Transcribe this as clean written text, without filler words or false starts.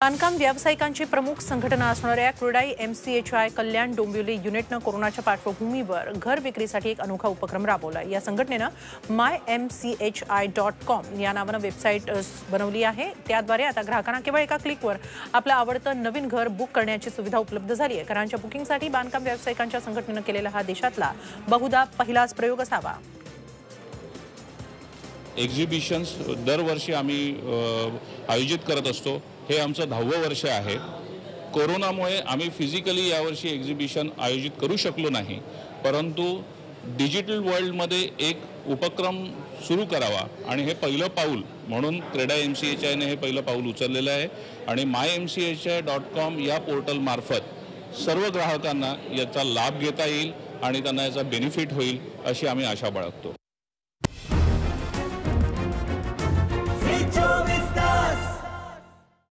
बांधकाम व्यावसायिकांची प्रमुख संघटना असणाऱ्या क्रेडाई MCHI कल्याण डोंबिवली युनिटनं कोरोनाच्या पार्श्वभूमीवर घर विक्रीसाठी एक अनोखा उपक्रम राबवला। या संघटनेनं mymchi.com या नावानं वेबसाईट बनवली आहे। त्याद्वारे आता ग्राहकांना केवळ एका क्लिकवर आपलं आवडतं नवीन घर बुक करण्याची सुविधा उपलब्ध झाली आहे। घरांच्या बुकिंगसाठी बांधकाम व्यावसायिकांच्या संघटनेनं केलेला हा देशातला बहुधा पहिलाच प्रयोग असावा। एक्झिबिशन्स दरवर्षी आम्ही आयोजित करत असतो। हे आमचं 10वं वर्ष आहे। कोरोनामुळे आम्ही फिजिकली यावर्षी एक्झिबिशन आयोजित करू शकलो नाही, परंतु डिजिटल वर्ल्डमध्ये एक उपक्रम सुरू करावा आणि हे पहिलं पाऊल म्हणून क्रेडाई MCHIने हे पहिलं पाऊल उचललेलं आहे आणि mymchi.com या पोर्टल मार्फत सर्व ग्राहकांना याचा लाभ घेता येईल आणि त्यांना याचा बेनिफिट होईल अशी आम्ही आशा बाळगतो।